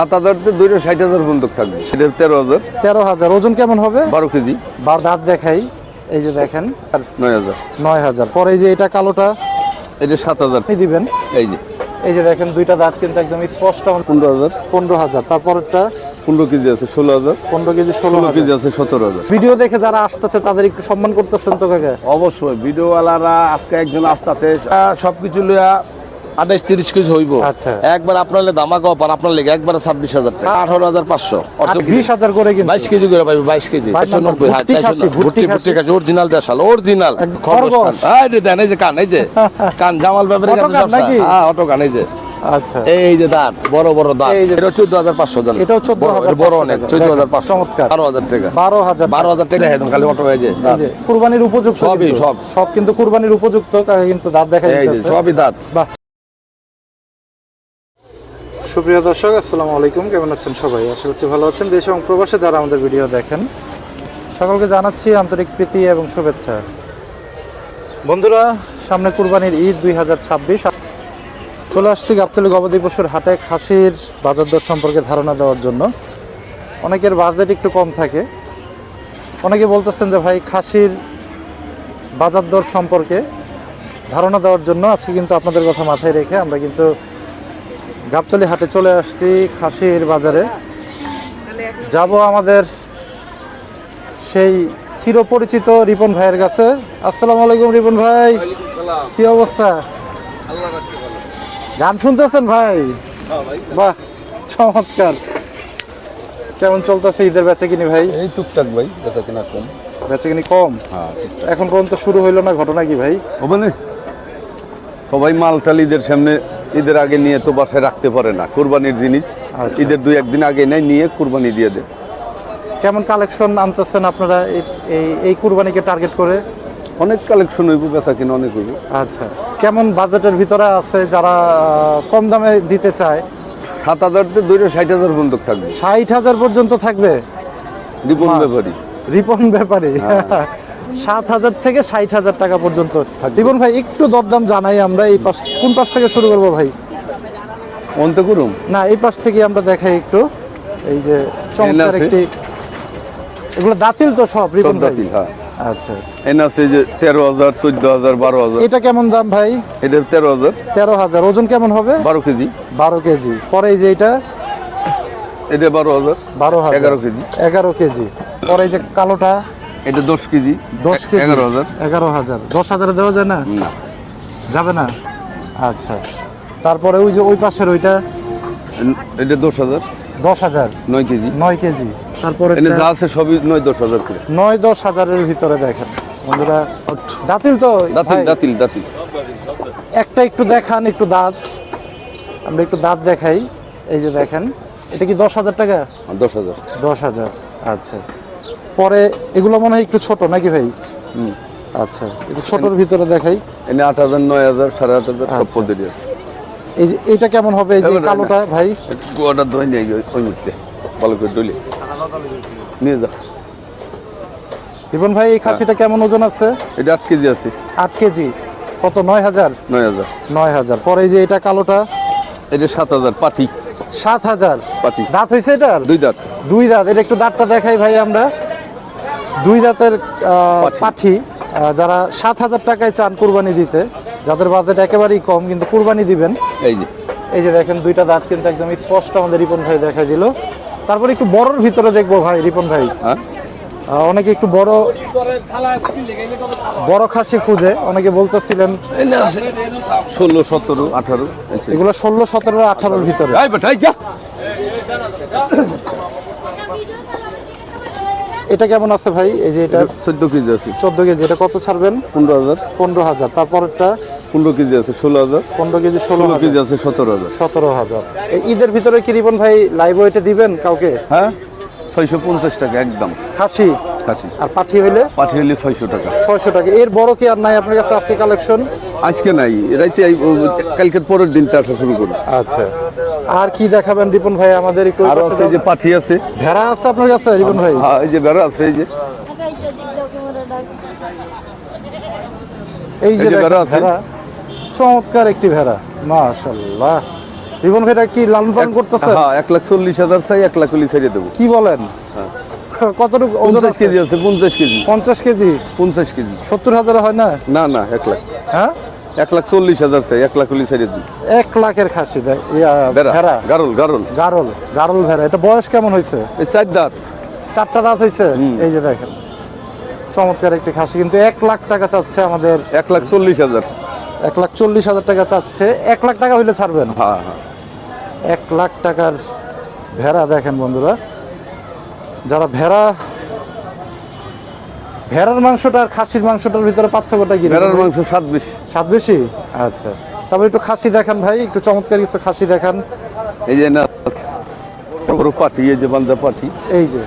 7,000 থেকে 60,000 পর্যন্ত থাকবে। সেটা 13,000। 13,000 ওজন কেমন হবে? 12 কেজি। দাঁত দেখাই, এই যে দেখেন। 9,000। 9,000। পরে এই যে এটা কালোটা, এটা 7,000 দিবেন। এই যে দেখেন দুইটা দাঁত কিন্তু একদম স্পষ্ট। 15,000। 15,000। তারপরটা 15 কেজি আছে 16,000। 15 কেজি 16 কেজি আছে 17,000। ভিডিও দেখে যারা আসতেছে তাদের একটু সম্মান করতেছেন তো কাকা? অবশ্যই ভিডিওওয়ালারা আজকে একজন আসতেছে সবকিছু লইয়া 28-30 কেজি হইব। আচ্ছা। একবার আপনার ধামাকা অফার আপনার লেগে একবার 26,000 টাকা 18,500 20,000 করে কিন্তু 22 কেজি করে পাইবে। 22 কেজি 490। হ্যাঁ, ভুট্টি কাছে অরিজিনাল দেশাল অরিজিনাল খরগোশ। এই যে দেন, এই যে কান, এই যে কান জামাল বাবার কাছে নাকি? হ্যাঁ, অটো কান, এই যে। আচ্ছা, এই যে দাঁত বড় বড় দাঁত। এটা 14,500 জান। এটাও 14,500 বড় অনেক 14,500। চমৎকার। 12,000 টাকা। 12,000 টাকা একদম খালি অটো হয়ে যায়। এই যে কুরবানির উপযুক্ত, সবই সব কিন্তু কুরবানির উপযুক্ত কাকা, কিন্তু দাঁত দেখা এই যে যাচ্ছে। সবই দাঁত। বাহ। সুপ্রিয় দর্শক, আসসালামু আলাইকুম। কেমন আছেন সবাই? আশা করছি ভালো আছেন। দেশ এবং প্রবাসে যারা আমাদের ভিডিও দেখেন সকলকে জানাচ্ছি আন্তরিক প্রীতি এবং শুভেচ্ছা। বন্ধুরা, সামনে কুরবানির ঈদ 2026। চলে আসছি গাবতলী গবাদি পশুর হাটে খাসির বাজার দর সম্পর্কে ধারণা দেওয়ার জন্য। অনেকের বাজেট একটু কম থাকে, অনেকে বলতেছেন যে ভাই খাসির বাজার দর সম্পর্কে ধারণা দেওয়ার জন্য আজকে কিন্তু আপনাদের কথা মাথায় রেখে আমরা কিন্তু গাবতলী হাটে চলে আসছি খাসির বাজারে। যাব আমাদের সেই চিরপরিচিত রিপন ভাইয়ের কাছে। আসসালামু আলাইকুম রিপন ভাই, কি অবস্থা? গান শুনতেছেন ভাই? বাহ, চমৎকার। কেমন চলতেছে ঈদের বেচাকিনি ভাই? এই টুকটাক ভাই, বেচাকেনা কম। বেচাকিনি কম? হ্যাঁ, এখন পর্যন্ত শুরু হইলো না, ঘটনা কি ভাই? মানে সবাই মালটাল ঈদের সামনে, ঈদের আগে নিয়ে তো বাসায় রাখতে পারে না। কুরবানির জিনিস আচ্ছা। ঈদের 2-1 দিন আগে নেয়, নিয়ে কুরবানি দিয়ে দেয়। কেমন কালেকশন আনতেছেন আপনারা এই কুরবানিকে টার্গেট করে? অনেক কালেকশন হইব, বেচাকেনা অনেক হইব। আচ্ছা, কেমন বাজেটের ভিতরে আছে যারা কম দামে দিতে চায়? 7,000 থেকে 60,000 পর্যন্ত থাকবে। 60,000 পর্যন্ত থাকবে? রিপন ব্যাপারী। রিপন ব্যাপারী 7,000 থেকে 60,000 টাকা পর্যন্ত। রিপন ভাই, একটু দরদাম জানাই আমরা। এই পাশ, কোন পাশ থেকে শুরু করবো ভাই? অন্ত করুম না, এই পাশ থেকে আমরা দেখাই একটু। এই যে চমৎকার একটি, এগুলো দাঁতিল তো সব রিপন ভাই? দাঁতিল, হ্যাঁ। আচ্ছা, এন আছে যে 13,000, 14,000, 12,000। এটা কেমন দাম ভাই? এটা 13,000। 13,000। ওজন কেমন হবে? 12 কেজি। 12 কেজি। পরে এই যে এটা 12,000। 12,000। 11 কেজি। 11 কেজি। পরে এই যে কালোটা, এটা 10 কেজি। 10 কেজি। 11,000। 11,000। 10,000 দেওয়া যায় না? না, যাবে না। আচ্ছা, তারপরে ওই যে ওই পাশের ওইটা এটা 10,000। 10,000। 9 কেজি। 9 কেজি। তারপরে এনে যা আছে সবই 9-10,000 করে। 9-10,000-এর ভিতরে দেখেন বন্ধুরা। দাঁতিল তো দাঁতিল, ভাই? দাঁতিল, দাঁতিল। একটা একটু দেখান, একটু দাঁত, আমরা একটু দাঁত দেখাই। এই যে দেখেন, এটা কি 10,000 টাকা? 10,000। 10,000। আচ্ছা, পরে এগুলো মনে হয় একটু ছোট নাকি ভাই? আচ্ছা, একটু ছোটর ভিতরে দেখাই। এনে 8,000, 9,000, 8,500 সব আচ্ছা। পদ্ধতি আছে। এই যে এটা কেমন হবে? এই যে এবার কালোটা ভাই? গোয়াটা ধুই নিয়ে ওই মুহূর্তে ভালো করে ডলে নিয়ে যা। রিপন ভাই, এই খাসিটা কেমন ওজন আছে? এটা 8 কেজি আছে। 8 কেজি। কত? 9,000? 9,000। 9,000। পরে এই যে এটা কালোটা? এটা 7,000 পাটি। 7,000। পাটি। দাঁত হয়েছে এটার? 2 দাঁত। 2 দাঁত। এটা একটু দাঁতটা দেখাই ভাই আমরা। 2 দাঁতের পাঠি। যারা 7,000 টাকায় চান কুরবানি দিতে, যাদের বাজেট একেবারেই কম কিন্তু কুরবানি দিবেন, এই যে দেখেন দুইটা দাঁত কিন্তু একদম স্পষ্ট আমাদের রিপন ভাই দেখাই দিল। তারপর একটু বড়র ভিতরে দেখবো ভাই রিপন ভাই। হ্যাঁ, অনেকে একটু বড় খাসি খুঁজে, অনেকে বলতেছিলেন। এনে আছে 16, 17, 18। এগুলো 16, 17, 18-র ভিতরে। এই বেটা যা। এটা কেমন আছে ভাই? এই যে এটা 14 কেজি আছে। 14 কেজি। এটা কত ছাড়বেন? 15,000। 15,000। তারপরটা 15 কেজি আছে 16,000। 15 কেজি 16 কেজি 16,000। আছে 17,000। 17,000। এই ঈদের ভিতরে কি রিপন ভাই লাইভ ওয়েটে দিবেন কাউকে? হ্যাঁ, 650 টাকা একদম খাসি। খাসি। আর পাঠি হইলে? পাটি হলে 600 টাকা। 600 টাকা। এর বড় কি আর নাই আপনার কাছে আজকে কালেকশন? আজকে নাই, রাইতে কালকের পরের দিনটা আসা শুরু করুন। আচ্ছা, আর কি দেখাবেন রিপন ভাই আমাদের? একটু আর আছে যে পাঠি আছে। ভেড়া আছে আপনার কাছে রিপন ভাই? হ্যাঁ, এই যে ভেড়া আছে। এই যে এই যে ভেড়া ভেড়া আছে। চমৎকার একটি ভেড়া, মাশাআল্লাহ। রিপন ভাইটা কি লালন পালন করতেছে? হ্যাঁ 1,40,000 চাই, 1 লাখ হলে ছেড়ে দেবো। কি বলেন? কতটুকু ওজন 50 কেজি আছে, 50 কেজি, 50 কেজি, 50 কেজি। 70,000 হয় না? না না 1 লাখ, হ্যাঁ 1,40,000 চাই, 1 লাখ হলে ছেড়ে দিই। 1 লাখের খাসি দেয় ভেড়া, ভেড়া, গারল গারল। গারল ভেড়া। এটা বয়স কেমন হয়েছে? এই 4 দাঁত। 4টা দাঁত হয়েছে। এই যে দেখেন চমৎকার একটি খাসি, কিন্তু 1 লাখ টাকা চাচ্ছে আমাদের। 1,40,000। 1,40,000 টাকা চাচ্ছে। 1 লাখ টাকা হইলে ছাড়বেন? হ্যাঁ হ্যাঁ। 1 লাখ টাকার ভেড়া দেখেন বন্ধুরা। যারা ভেড়ার মাংসটা আর খাসির মাংসটার ভিতরে পার্থক্যটা কি? ভেড়ার মাংস স্বাদ বেশি। স্বাদ বেশি? আচ্ছা, তারপর একটু খাসি দেখান ভাই, একটু চমৎকার কিছু খাসি দেখান। এই যে না বড় বড় পাটি, এই যে বান্ধা পাটি, এই যে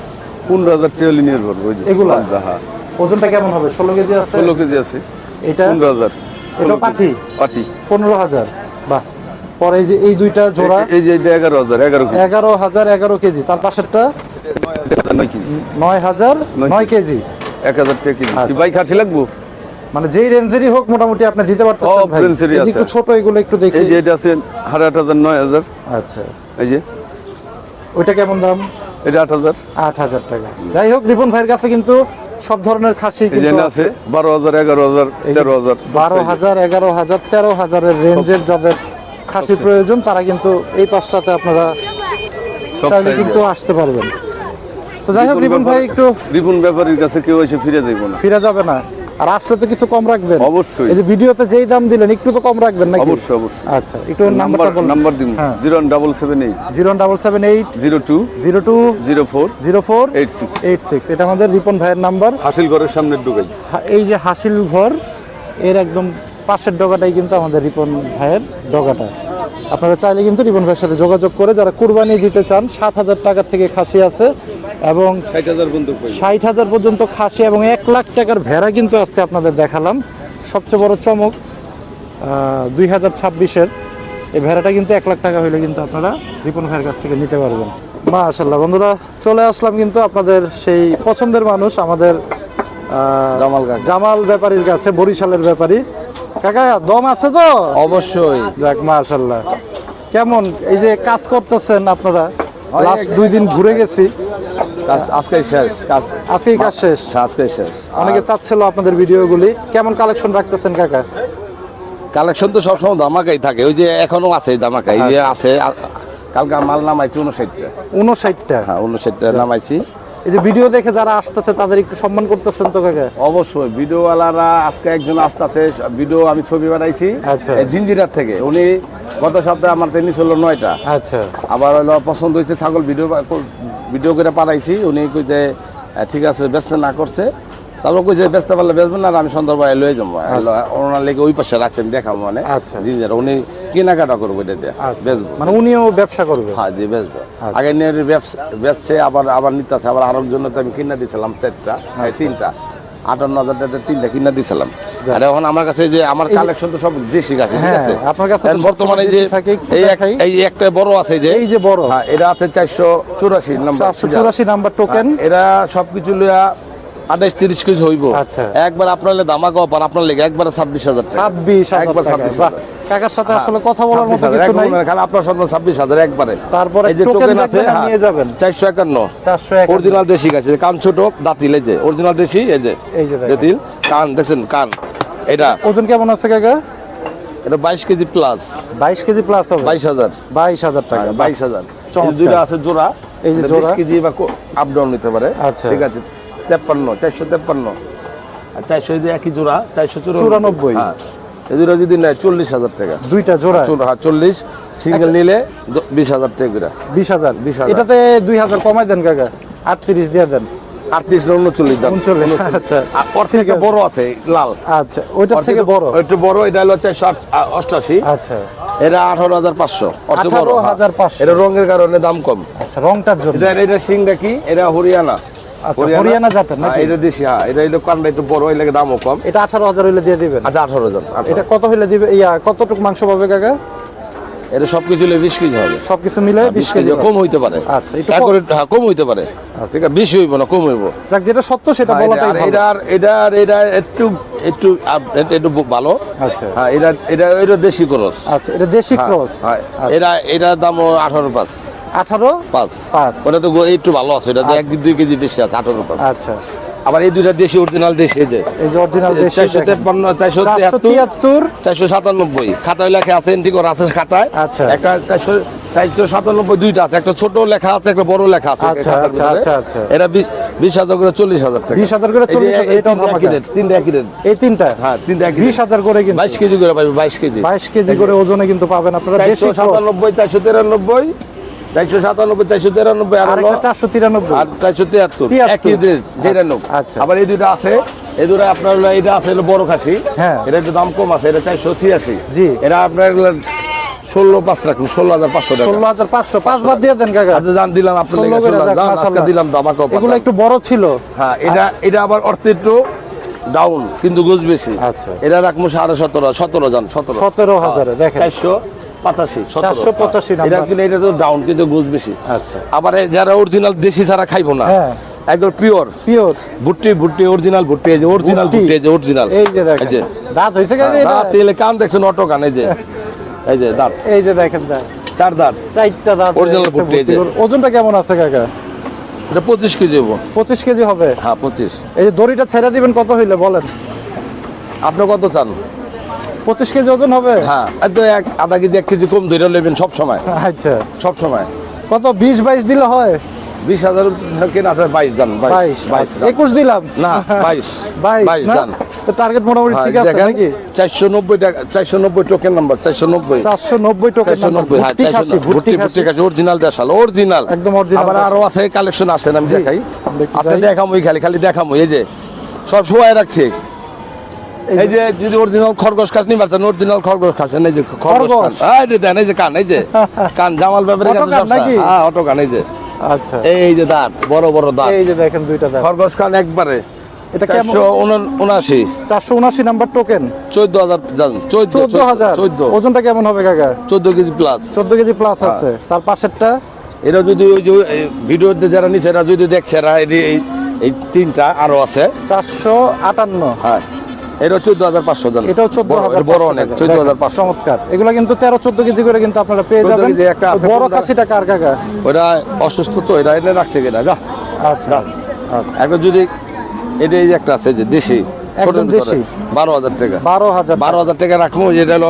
15,000 টাকা হলে নির্ভর। ওই যে এগুলা? বান্ধা, হ্যাঁ। ওজনটা কেমন হবে? 16 কেজি আছে? 16 কেজি আছে। এটা 15,000। এটা পাটি? পাটি 15,000। বাহ। পরে এই যে এই দুইটা জোড়া? এই যে এটা 11,000, 11 কেজি। 11,000, 11 কেজি। তার পাশেরটা 9 কেজি। 9,000, 9 কেজি। 1,000 টাকা কেজি। কি ভাই খাসি লাগবো? মানে যেই রেঞ্জেরই হোক মোটামুটি আপনি দিতে পারতেছেন সব ভাই। রেঞ্জেরই এই যে আছে। একটু ছোট এগুলো একটু দেখি। এই যে এটা আছে 8,500, 9,000। আচ্ছা, এই যে ওইটা কেমন দাম? এটা 8,000। 8,000 টাকা। যাই হোক, রিপন ভাইয়ের কাছে কিন্তু সব ধরনের খাসি এই যে কিন্তু আছে 12,000, 11,000, 13,000। 12,000, 11,000, 13,000 এর রেঞ্জের যাদের খাসির প্রয়োজন তারা কিন্তু এই পাঁচটাতে আপনারা সব চাইলে size কিন্তু আছে। আসতে পারবেন। তো যাই হোক রিপন ভাই, একটু রিপন ব্যাপারীর কাছে কেউ এসে ফিরে যাইব না। ফিরে যাবে না, আর আসলে তো কিছু কম রাখবেন অবশ্যই। এই যে ভিডিওতে যেই দাম দিলেন একটু তো কম রাখবেন নাকি? অবশ্যই অবশ্যই। আচ্ছা, একটু নাম্বারটা বলুন। নাম্বার দিন হ্যাঁ। 01778 07780 02 02 04 04 86। 86। এটা আমাদের রিপন ভাইয়ের নাম্বার। হাসিল ঘরের সামনে ঢুকাই। এই যে হাসিল ঘর, এর একদম পাশের ডগাটাই কিন্তু আমাদের রিপন ভাইয়ের ডগাটা। আপনারা চাইলে কিন্তু রিপন ভাইয়ের সাথে যোগাযোগ করে যারা কুরবানি দিতে চান, 7,000 টাকা থেকে খাসি আছে এবং 60,000 বন্ধু কই। 60,000 পর্যন্ত খাসি এবং 1 লাখ টাকার ভেড়া কিন্তু আজকে আপনাদের দেখালাম। সবচেয়ে বড় চমক 2026-এর এই ভেড়াটা কিন্তু 1 লাখ টাকা হইলে কিন্তু আপনারা রিপন ভাইয়ের কাছ থেকে নিতে পারবেন। মাশাআল্লাহ বন্ধুরা, চলে আসলাম কিন্তু আপনাদের সেই পছন্দের মানুষ আমাদের জামাল ব্যাপারীর কাছে, বরিশালের ব্যাপারী। কাকা দম আছে তো? অবশ্যই। যাক মাশাআল্লাহ। কেমন এই যে কাজ করতেছেন আপনারা? লাস্ট 2 দিন ঘুরে গেছি, কাজ আজকে শেষ, কাজ আজকেই কাজ শেষ। আজকে শেষ। অনেকে চাচ্ছিল আপনাদের ভিডিওগুলি। কেমন কালেকশন রাখতেছেন কাকা? কালেকশন তো সবসময় ধামাকাই থাকে, ওই যে এখনো আছে ধামাকা, এই যে আছে। কালকে মাল নামাইছি 59টা। 59টা? হ্যাঁ 59টা নামাইছি। এই যে ভিডিও দেখে যারা আসতেছে তাদের একটু সম্মান করতেছেন তো কাকা? অবশ্যই। ভিডিওওয়ালারা আজকে একজন আসতেছে, ভিডিও আমি ছবি বানাইছি আচ্ছা। এই জিঞ্জিরার থেকে। উনি গত সপ্তাহে আমার তেমনি ছিল 9টা। আচ্ছা আবার হলো পছন্দ হয়েছে ছাগল, ভিডিও করে পাঠাইছি। উনি কই যে ঠিক আছে, ব্যস্ত না করছে। তারপর কই যে ব্যস্ত পারলে বেচবেন না, আর আমি সন্ধ্যাবেলায় লয়ে যাবো। ওনার লেগে ওই পাশে রাখছেন, দেখাবো মানে আচ্ছা। জিঞ্জিরা। উনি কেনাকাটা করবো এটা দিয়ে, আচ্ছা। বেচবো। মানে উনিও ব্যবসা করবে? হ্যাঁ জি, বেচবো। আগে নিয়ে বেচছে, আবার নিতেছে। আবার আরোর জন্য তো আমি কিনা দিয়েছিলাম 4টা, 3টা, 58,000 টাকা 3টা কিনা দিয়েছিলাম। আর এখন আমার কাছে যে আমার কালেকশন তো সব দেশি গাছ, ঠিক আছে। হ্যাঁ, আপনার কাছে তো এখন বর্তমানে যে সবসময় থাকে, একটু এই দেখাই। এই একটা বড় আছে, এই যে বড়, হ্যাঁ এটা আছে 484 নাম্বার। 484 number token. এরা সবকিছু লইয়া 28-30 কেজি হইব। আচ্ছা। একবার আপনার দামাকা অফার, আপনার লেগে একবার 26,000 টাকা। 26,000 একবার টাকা। 26,000। বাহ, কাকার সাথে আসলে কথা বলার মতো কিছু নাই। খালি আপনার সাথে 26,000 একবারে। তারপরে এই যে টোকেন টোকেন আছে, দেখবেন আর নিয়ে যাবেন। 451 451 অরিজিনাল দেশি গাছ, কান ছোট, দাঁতিল, এই যে অরিজিনাল দেশি, এই যে এই যে দেখেন। দাঁতিল, কান দেখছেন, কান। এটা ওজন কেমন আছে কাকা? এটা 22 কেজি প্লাস। 22 কেজি প্লাস হবে? 22,000। 22,000 টাকা। 22,000। চমৎকার। দুইটা আছে জোড়া, এই যে জোড়া। 20 কেজি বা আপ ডাউন নিতে পারে। আচ্ছা। ঠিক আছে। 453 আর 400 যদি একই জোড়া 494। হ্যাঁ, এই দুটো যদি নেয় 40,000 টাকা। দুইটা জোড়া? 40, সিঙ্গেল নিলে 20,000 টাকা করে। 20,000। 20,000। এটাতে 2,000 কমাই দেন কাকা, 38 দিয়ে দেন। 38 না 39 দাম। 39, আচ্ছা। আর ওর থেকে বড় আছে লাল। আচ্ছা, ওইটার ওর থেকে বড়? একটু বড়, এটা হলো 488। আচ্ছা। এটা 18,500। ওর চেয়ে বড়। 18,500। এটা রঙের কারণে দাম কম। আচ্ছা, রংটার জন্য? এটা সিংটা কি, এটা হরিয়ানা। আচ্ছা, হরিয়ানা জাতের নাকি? এটা দেশি, হ্যাঁ। এটা হলো কানটা একটু বড়, এর লাগে দামও কম। এটা 18,000 হইলে দিয়ে দিবেন? আচ্ছা 18,000। এটা কত হইলে দিবে? কতটুকু মাংস পাবে কাকা? এটা সবকিছু 20 কেজি হবে। সবকিছু মিলে 20 কেজি কম হইতে পারে। আচ্ছা, একটু Accurate, হ্যাঁ, কম হইতে পারে। ঠিক আছে, বেশি হইব না, কম হইব। যাক, যেটা সত্য সেটা বলাটাই আর ভালো। এটা একটু একটু একটু ভালো। আচ্ছা, হ্যাঁ, এটা দেশি ক্রস। আচ্ছা, এটা দেশি ক্রস। হ্যাঁ, এটা দাম 18.5। 18.5। ওটা তো একটু ভালো আছে, এটা তো 1-2 কেজি বেশি আছে, 18.5। আচ্ছা, আবার এই দুইটা দেশি অরিজিনাল দেশি, এই যে অরিজিনাল দেশি 453, 473, 497 খাতায় লেখা আছে, এন্ট্রি করা আছে খাতায়। আচ্ছা। একটা 497 দুইটা আছে, একটা ছোট লেখা আছে, একটা বড় লেখা আছে। আচ্ছা, খাতার আচ্ছা, ভিতরে। আচ্ছা, আচ্ছা। এটা 20,000 করে 40,000 টাকা। 20,000 করে 40,000, এই এটাও ধামাকা। তিনটা একই রেট। এই তিনটা, হ্যাঁ, তিনটা একই 20,000 করে কিন্তু 22 কেজি করে পাবে, 22 কেজি। 22 কেজি করে ওজনে কিন্তু পাবেন আপনারা দেশি ক্রস। 497, 493, 497, 493 আর আরেকটা 493 আর 473 একই রেট, যেটা নোক। আচ্ছা। আবার এই দুইটা আছে, এই দুটো আপনার হলো, এটা আছে হলো বড় খাসি। হ্যাঁ। এটা একটু দাম কম আছে, এটা 483। জি। এটা আপনার 16,500 রাখুন, 16,500 টাকা। 16,500, 5 বাদ দিয়ে দেন কাকা। আচ্ছা, জান দিলাম আপনার 16 লেগে, করে যাক, জান, আজকে মাশাআল্লাহ। দিলাম দাম আমাকে। এগুলো একটু বড় ছিল। হ্যাঁ, এটা আবার অর্থে একটু ডাউন, কিন্তু গোছ বেশি। আচ্ছা। এটা রাখবো 17,500, জান 17,000 এ দেখেন। 485, 485 এটা নাম্বার। কিন্তু, এটা তো ডাউন, কিন্তু গোছ বেশি। আচ্ছা, আবার যারা অরিজিনাল দেশি ছাড়া খাইবো না, হ্যাঁ, একদম পিওর পিওর ভুট্টি অরিজিনাল ভুট্টি, এই যে অরিজিনাল ভুট্টি। ভুট্টি, এই যে অরিজিনাল, এই যে দেখেন, দাঁত হইছে কাকা এটা? দাঁত তেলে কান দেখছেন, অটো কান, এই যে এই যে দাঁত, এই যে দেখেন দাঁত, 4 দাঁত, 4টা দাঁত। Original হয়ে গেছে ভুট্টি, এই যে। ভুট্টির। ওজনটা কেমন আছে কাকা? এটা 25 কেজি হবো। 25 কেজি হবে। হ্যাঁ, 25। এই যে দড়িটা ছেড়ে দিবেন কত হইলে বলেন? আপনি কত চান? 25 কেজি ওজন হবে। হ্যাঁ, এত আধা কেজি 1 কেজি কম ধরে নেবেন সব সময়, আচ্ছা, সব সময়। কত 20-22 দিলে হয়? 20,000 কেনা আছে, 22 জান, 22, 21 দিলাম না, 22 22 না? জান। তো টার্গেট মোটামুটি ঠিক আছে নাকি? 490 টাকা, 490 টোকেন নাম্বার, 490। 490 token number. 490, হ্যাঁ, ভুট্টি খাসি, ভুট্টি খাসি। ভুট্টি খাসি অরিজিনাল দেশাল, অরিজিনাল একদম original আবার দেশাল। আরো আছে কালেকশন, আসেন আমি জি, দেখাই। আমরা একটু আচ্ছা, যাই। দেখামই, খালি দেখামই, এই যে সব শোয়ায় রাখছি। এই যে যদি অরিজিনাল খরগোশ খাস নিবার চান, অরিজিনাল খরগোশ খাসেন, এই যে খরগোশ খরগোশ। খান, এই যে দেন, এই যে কান, এই যে কান, জামাল ব্যাপারে অটো কাছে কান সবসময়। নাকি? হ্যাঁ, অটো কান, এই যে আচ্ছা, এই যে দাঁত, বড় বড় দাঁত, এই যে দেখেন দুইটা দাঁত। খরগোশ খান একবারে। এটা কেমন? 479, 479 নাম্বার টোকেন। 14,000 জান, 14,000। 14 ওজনটা কেমন হবে কাকা? 14 কেজি প্লাস। 14 কেজি প্লাস আছে। তার পাশেরটা এটা যদি ওই যে ভিডিওতে যারা নিচে, এরা যদি দেখছে, এরা এই তিনটা আরো আছে। 458। হ্যাঁ, এটা 14,500 জান। এটাও 14,500 বড় অনেক, 14,500। চমৎকার। এগুলো কিন্তু 13-14 কেজি করে কিন্তু আপনারা পেয়ে 14 যাবেন। কেজি একটা আছে, বড় কোনটা? খাসিটা কার কাকা? ওটা অসুস্থ তো, এটা এনে রাখছে কিনা, যা আচ্ছা, আচ্ছা, এখন যদি এটা এই যে একটা আছে যে দেশি, একদম ছোটের দেশি। ভিতরে 12,000 টাকা। 12,000। 12,000 টাকা রাখবো, যেটা হলো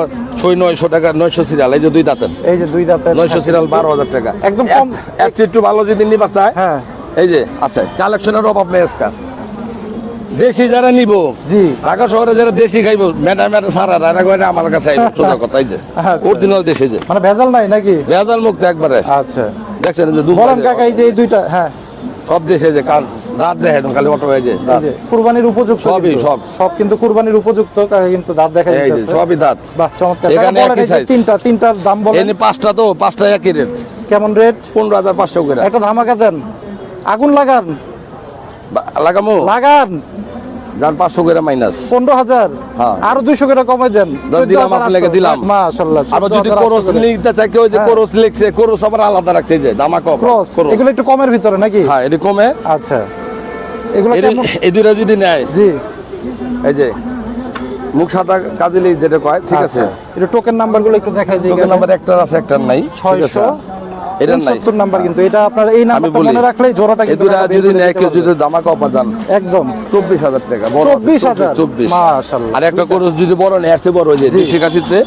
900 টাকা, 900 সিরিয়াল, এই যে 2 দাঁতের এই যে 2 দাঁতের 900 সিরিয়াল, 12,000 টাকা। একদম কম। একটু ভালো যদি নিবার চায়, হ্যাঁ, এই যে আছে, কালেকশনের অভাব নেই আজকে। দেশি যারা নিব, জি, ঢাকা শহরে যারা দেশি খাইবো, মেটা সারা রান্না করে আমার কাছে আইবো, সোজা কথা, এই যে আচ্ছা। অরিজিনাল দেশি, যে মানে ভেজাল নাই নাকি? ভেজাল মুক্ত একবারে। আচ্ছা, দেখছেন এই যে বলেন কাকা, এই যে এই দুইটা, হ্যাঁ, সব দেশে, যে কান দাঁত দেখে খালি অটো, এই যে এই দাঁত, যে কুরবানির উপযুক্ত সবই, কিন্তু। সব। সব কিন্তু কুরবানির উপযুক্ত কাকা, কিন্তু দাঁত দেখা এই যে যাচ্ছে। সবই দাঁত। বাহ, চমৎকার। কাকা এখানে বলেন, একই এই যে size। তিনটার দাম বলেন এনে 5টা তো, 5টা একই রেট, কেমন রেট? 15,500 করে। একটা ধামাকা দেন, আগুন লাগান, লাগামো লাগান। যান 500 করে মাইনাস। 15,000। হ্যাঁ। আরো 200 করে কমাই দেন। দিলাম, আপনাকে দিলাম। মাশাআল্লাহ। আবার যদি কোরস নিতে চাই, কেউ যে হ্যাঁ। কোরস লিখছে, কোরস আবার আলাদা রাখছে, এই যে দামা কম ক্রস, কোরস। এগুলো একটু কমের ভিতরে নাকি? হ্যাঁ, এটি কমে। আচ্ছা, এগুলো কেমন? এই দুইটা যদি নেয়, জি, এই যে মুখ সাদা কাজলি যেটা কয়, ঠিক আছে। আচ্ছা। এটা টোকেন নাম্বারগুলো একটু দেখাই দিই। টোকেন নাম্বার একটার আছে, একটার নাই, ঠিক আছে? এটা নাই। 669 নাম্বার, কিন্তু এটা আপনার এই আমি নাম্বারটা বলি, মনে রাখলেই জোড়াটা এই কিন্তু দুইটা টাকা বের যদি করে নেয়, দিতে কেউ পারবে। যদি দামা কপা যান, একদম 24,000 টাকা। বড় 24,000 24। মাশাআল্লাহ। আর একটা কোরস যদি বড় নেয়, এর চেয়ে বড়, যে দেশি কাশিতে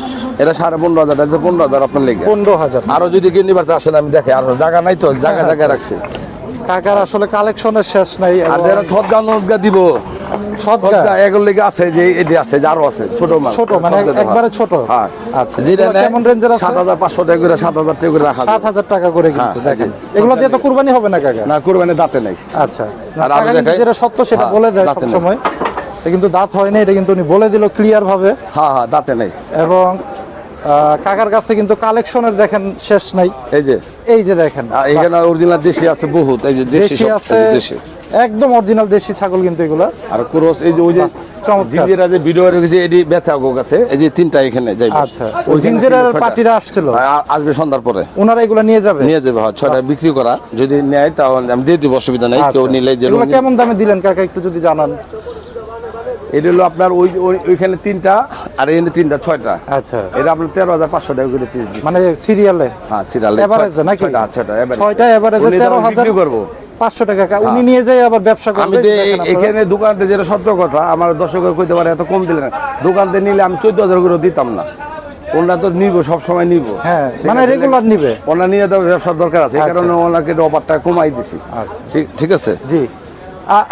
এটা 15,500, এটা 15,000 আপনার লেগে। 15,000। আরো যদি কেউ নিবার চায়, আসেন, আমি দেখে, আর জায়গা নাই তো, জায়গা রাখছে। কাকার আসলে কালেকশনের শেষ নাই। আর যারা ছদগা নদগা দিব, ছদগা ছদগা এগুলো লেগে আছে, যে এদি আছে, যে আরো আছে ছোট মাল, ছোট, মানে ছদগা দেওয়া। একবারে ছোট। হ্যাঁ, আচ্ছা, যেটা এগুলো কেমন রেঞ্জের আছে? 7,500 টাকা করে, 7,000 টাকা করে রাখা যায়। 7,000 টাকা করে কিন্তু। হ্যাঁ, দেখেন, জি। এগুলো দিয়ে তো কুরবানি হবে না কাকা? না, কুরবানি দাঁতে নাই। আচ্ছা, আর কাকা আরো কিন্তু দেখাই? যেটা সত্য সেটা হ্যাঁ, বলে দেয় দাঁতে নেই। সবসময়। এটা কিন্তু দাঁত হয় না, এটা কিন্তু উনি বলে দিল ক্লিয়ার ভাবে। হ্যাঁ, দাঁতে নাই। এবং কাকার কাছে কিন্তু কালেকশনের দেখেন শেষ নাই। এই যে দেখেন, এখানে অরিজিনাল দেশি আছে বহুত, এই যে দেশি সব, আছে, এই যে দেশি। একদম অরিজিনাল দেশি ছাগল কিন্তু এগুলা। আর ক্রস, এই যে ওই যে চমৎকার। জিঞ্জিরা যে ভিডিও রেখেছে এটি বেচা গো কাছে এই যে তিনটা এখানে যাইবে। আচ্ছা, ওই জিঞ্জিরার পার্টিরা আসছিল, আসবে সন্ধ্যার পরে, ওনারা এগুলো নিয়ে যাবে? নিয়ে যাবে, হ্যাঁ 6টা বিক্রি করা, যদি নেয় তাহলে আমি দিয়ে দিব, অসুবিধা নেই। কেউ নিলে যে এগুলো কেমন দামে দিলেন কাকা একটু যদি জানান? এটা হলো আপনার ওইখানে 3টা আর এখানে 3টা 6টা। আচ্ছা, এটা আপনার 13,500 টাকা করে পিস দিচ্ছি। মানে সিরিয়ালে? হ্যাঁ সিরিয়ালে এভারেজে নাকি? 6টা এভারেজে 13,500 টাকা। উনি নিয়ে যায় আবার ব্যবসা আমি করবে? এখানে দোকানতে যেটা সত্য কথা, আমার দর্শকের কইতে পারে এত কম দিলেন, দোকানতে নিলে আমি 14,000 করে দিতাম না। ওনারা তো নিব, সব সময় নিব। হ্যাঁ, মানে রেগুলার নিবে। ওনারা নিয়ে তো ব্যবসার দরকার আছে, এই কারণে ওনাকে অফারটা কমাই দিছি। আচ্ছা, ঠিক আছে জি।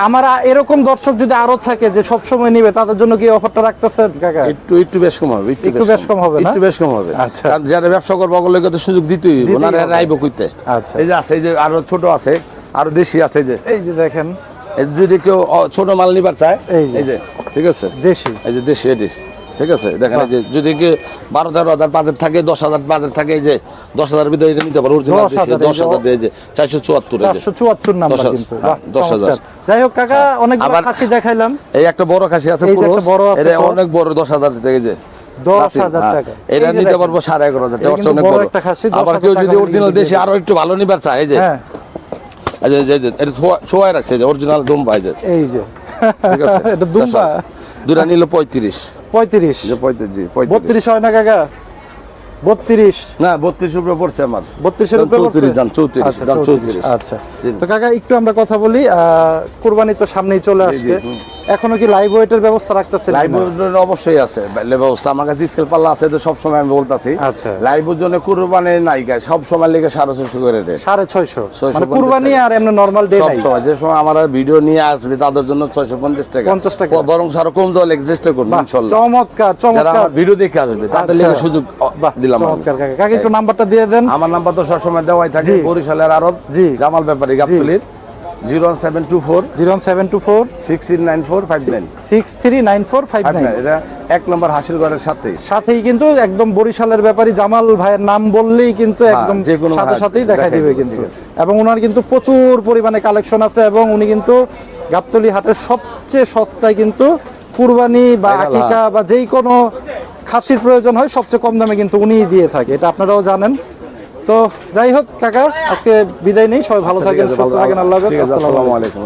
আমার এরকম দর্শক যদি আরো থাকে যে সব সময় নিবে, তাদের জন্য কি অফারটা রাখতেছেন কাকা? একটু বেশ কম হবে, একটু বেশ কম হবে না? একটু বেশ কম হবে। আচ্ছা, কারণ যারা ব্যবসা করবে ওগুলোকে তো সুযোগ দিতেই হবে, ওনারা রাইব কইতে। আচ্ছা, এই যে আছে, এই যে আরো ছোট আছে, আরো দেশি আছে, এই যে দেখেন, যদি কেউ ছোট মাল নিবার চায়, এই যে ঠিক আছে দেশি, এই যে দেশি এটি, ঠিক আছে দেখেন। এই যে যদি কেউ 12,000 বাজেট থাকে, 10,000 বাজেট থাকে, এই যে 10,000 ভিতরে এটা নিতে পারো, অরিজিনাল 10,000 দিয়ে, যে 474 নাম্বার কিন্তু 10,000। যাই হোক কাকা, অনেকগুলো খাসি দেখাইলাম। এই একটা বড় খাসি আছে, এটা অনেক বড়, 10,000 থেকে, যে 10,000 টাকা এটা নিতে পারবো 11,500 টাকা, অনেক বড় একটা খাসি। আবার কেউ যদি অরিজিনাল দেশি আরো একটু ভালো নিবার চায়, এই যে এটা ছোঁয়া রাখছে, যে অরিজিনাল দুম্বা, এই যে ঠিক আছে এটা দুম্বা, দুটা নিল 35 যে 32 হয় না কাকা? 32 না 32 উপরে পড়ছে আমার, 32 এর উপরে পড়ছে? 34 আচ্ছা, তো কাকা একটু আমরা কথা বলি, কুরবানি তো সামনেই চলে আসছে, এখনো কি লাইভ ওয়েটের ব্যবস্থা রাখতেছেন? লাইভ ওয়েটের অবশ্যই আছে ব্যবস্থা, আমার কাছে স্কেল পাল্লা আছে, তো সব সময় আমি বলতাছি। আচ্ছা, লাইভ ওর জন্য কুরবানি নাই গায়, সব সময় লেগে 650 করে রে, 650 মানে কুরবানি আর এমনি নরমাল ডে নাই? সব সময় যে সময় আমার ভিডিও নিয়ে আসবে তাদের জন্য 650 টাকা, 50 টাকা, বরং আরো কম দেওয়ার চেষ্টা করব ইনশাআল্লাহ। চমৎকার চমৎকার, ভিডিও দেখে আসবে তাদের লেগে সুযোগ দিলাম। চমৎকার কাকা, কাকা একটু নাম্বারটা দিয়ে দেন। আমার নাম্বার তো সবসময় দেওয়াই থাকে, বরিশালের আরব জামাল ব্যাপারী গাবতলীর 01724 639459 639459। এটা 1 নম্বর হাসিলগড়ের সাথেই কিন্তু একদম বরিশালের ব্যাপারী জামাল ভাইয়ের নাম বললেই কিন্তু একদম সাথেই দেখাই দিবে কিন্তু। এবং ওনার কিন্তু প্রচুর পরিমাণে কালেকশন আছে, এবং উনি কিন্তু গাবতলী হাটের সবচেয়ে সস্তায় কিন্তু কুরবানি বা আকিকা বা যেই কোনো খাসির প্রয়োজন হয় সবচেয়ে কম দামে কিন্তু উনিই দিয়ে থাকে, এটা আপনারাও জানেন। তো যাই হোক কাকা, আজকে বিদায় নেই, সবাই ভালো থাকেন, সুস্থ থাকেন, আল্লাহ হাফেজ, আসসালামু আলাইকুম।